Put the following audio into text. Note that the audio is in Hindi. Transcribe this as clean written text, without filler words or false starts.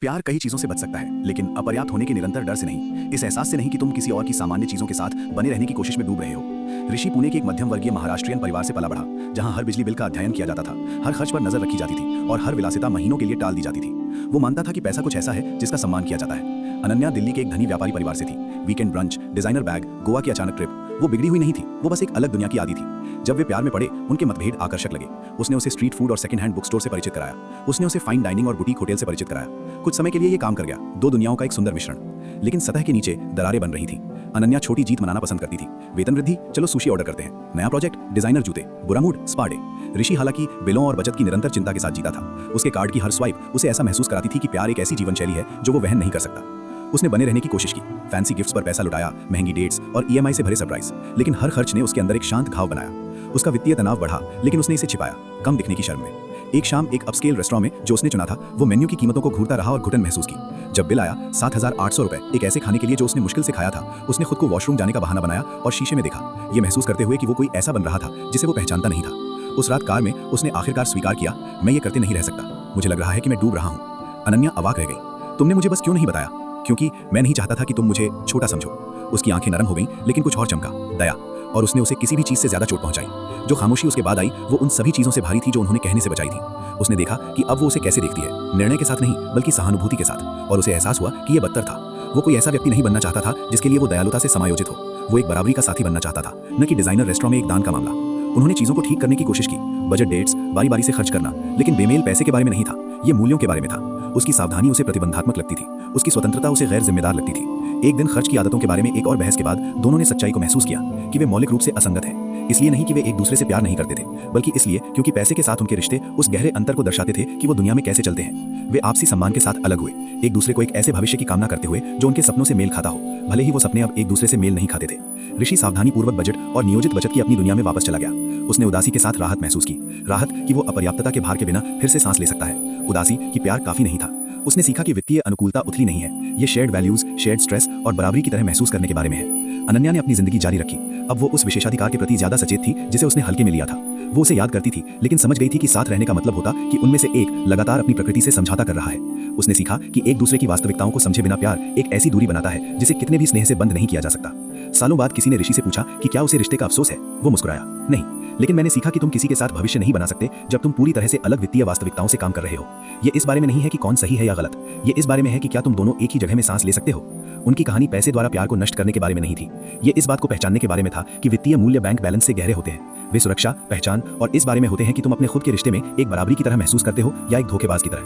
प्यार कई चीजों से बच सकता है, लेकिन अपर्याप्त होने के निरंतर डर से नहीं, इस एहसास से नहीं कि तुम किसी और की सामान्य चीजों के साथ बने रहने की कोशिश में डूब रहे हो। ऋषि पुणे के एक मध्यम वर्गीय महाराष्ट्रियन परिवार से पला बढ़ा, जहां हर बिजली बिल का अध्ययन किया जाता था, हर खर्च पर नजर रखी जाती थी और हर विलासिता महीनों के लिए टाल दी जाती थी। वो मानता था कि पैसा कुछ ऐसा है जिसका सम्मान किया जाता है। अनन्या दिल्ली के एक धनी व्यापारी परिवार से थी। Weekend brunch, designer bag, Goa की अचानक ट्रिप, वो बिगड़ी हुई नहीं थी, वो बस एक अलग दुनिया की आदी थी। जब वे प्यार में पड़े, उनके मतभेद आकर्षक लगे। उसने उसे स्ट्रीट फूड और सेकंड हैंड बुक स्टोर से परिचित कराया। उसने उसे फाइन डाइनिंग और बुटीक होटल से परिचित कराया। कुछ समय के लिए ये काम कर गया, दो दुनियाओं का एक सुंदर मिश्रण। लेकिन सतह के नीचे दरारें बन रही थी। अनन्या छोटी जीत मनाना पसंद करती थी। वेतन वृद्धि, चलो सुशी ऑर्डर करते हैं। नया प्रोजेक्ट, डिजाइनर जूते। बुरा मूड, स्पा डे। ऋषि हालांकि बिलों और बचत की निरंतर चिंता के साथ जीता था। उसके कार्ड की हर स्वाइप उसे ऐसा महसूस कराती थी कि प्यार एक ऐसी जीवन शैली है जो वो वहन नहीं कर सकता। उसने बने रहने की कोशिश की, फैंसी गिफ्ट्स पर पैसा लुटाया, महंगी डेट्स और ईएमआई से भरे सरप्राइज, लेकिन हर खर्च ने उसके अंदर एक शांत घाव बनाया। उसका वित्तीय तनाव बढ़ा, लेकिन उसने इसे छिपाया, कम दिखने की शर्म में। एक शाम एक अपस्केल रेस्टोरेंट में जो उसने चुना था, वो मेन्यू की कीमतों को घूरता रहा और घुटन महसूस की। जब बिल आया 7,800 रुपए, एक ऐसे खाने के लिए जो उसने मुश्किल से खाया था, उसने खुद को वॉशरूम जाने का बहाना बनाया और शीशे में देखा, ये महसूस करते हुए कि वो कोई ऐसा बन रहा था जिसे वो पहचानता नहीं था। उस रात कार में उसने आखिरकार स्वीकार किया, मैं ये करते नहीं रह सकता, मुझे लग रहा है कि मैं डूब रहा हूँ। अनन्या अवाक रह गई, तुमने मुझे बस क्यों नहीं बताया? क्योंकि मैं नहीं चाहता था कि तुम मुझे छोटा समझो। उसकी आंखें नरम हो गईं, लेकिन कुछ और चमका, दया। और उसने उसे किसी भी चीज से ज्यादा चोट पहुंचाई। जो खामोशी उसके बाद आई, वो उन सभी चीजों से भारी थी जो उन्होंने कहने से बचाई थी। उसने देखा कि अब वो उसे कैसे देखती है, निर्णय के साथ नहीं बल्कि सहानुभूति के साथ। और उसे एहसास हुआ कि ये बदतर था। वो कोई ऐसा व्यक्ति नहीं बनना चाहता था जिसके लिए वो दयालुता से समायोजित हो। वो एक बराबरी का साथी बनना चाहता था, न कि डिजाइनर रेस्टोरेंट में एक दान का मामला। उन्होंने चीजों को ठीक करने की कोशिश की, बजट, डेट्स, बारी बारी से खर्च करना, लेकिन बेमेल पैसे के बारे में नहीं था, ये मूल्यों के बारे में था। उसकी सावधानी उसे प्रतिबंधात्मक लगती थी, उसकी स्वतंत्रता उसे गैर जिम्मेदार लगती थी। एक दिन खर्च की आदतों के बारे में एक और बहस के बाद दोनों ने सच्चाई को महसूस किया कि वे मौलिक रूप से असंगत हैं। इसलिए नहीं कि वे एक दूसरे से प्यार नहीं करते थे, बल्कि इसलिए क्योंकि पैसे के साथ उनके रिश्ते उस गहरे अंतर को दर्शाते थे कि वो दुनिया में कैसे चलते हैं। वे आपसी सम्मान के साथ अलग हुए, एक दूसरे को एक ऐसे भविष्य की कामना करते हुए जो उनके सपनों से मेल खाता हो, भले ही वो सपने अब एक दूसरे से मेल नहीं खाते थे। ऋषि सावधानी पूर्वक बजट और नियोजित बचत की अपनी दुनिया में वापस चला गया। उसने उदासी के साथ राहत महसूस की, राहत कि वो अपर्याप्तता के भार के बिना फिर से सांस ले सकता है, उदासी कि प्यार काफी नहीं था। उसने सीखा कि वित्तीय अनुकूलता उथली नहीं है, ये शेयर्ड वैल्यूज, शेयर्ड स्ट्रेस और बराबरी की तरह महसूस करने के बारे में है। अनन्या ने अपनी जिंदगी जारी रखी। अब वो उस विशेषाधिकार के प्रति ज्यादा सचेत थी जिसे उसने हल्के में लिया था। वो उसे याद करती थी, लेकिन समझ गई थी कि साथ रहने का मतलब होता कि उनमें से एक लगातार अपनी प्रकृति से समझौता कर रहा है। उसने सीखा कि एक दूसरे की वास्तविकताओं को समझे बिना प्यार एक ऐसी दूरी बनाता है जिसे कितने भी स्नेह से बंद नहीं किया जा सकता। सालों बाद किसी ने ऋषि से पूछा कि क्या उसे रिश्ते का अफसोस है। वो मुस्कुराया, नहीं, लेकिन मैंने सीखा कि तुम किसी के साथ भविष्य नहीं बना सकते जब तुम पूरी तरह से अलग वित्तीय वास्तविकताओं से काम कर रहे हो। ये इस बारे में नहीं है कि कौन सही है या गलत, ये इस बारे में है कि क्या तुम दोनों एक ही जगह में सांस ले सकते हो। उनकी कहानी पैसे द्वारा प्यार को नष्ट करने के बारे में नहीं थी, ये इस बात को पहचानने के बारे में था कि वित्तीय मूल्य बैंक बैलेंस से गहरे होते हैं। वे सुरक्षा, पहचान और इस बारे में होते हैं कि तुम अपने खुद के रिश्ते में एक बराबरी की तरह महसूस करते हो या एक धोखेबाज की तरह।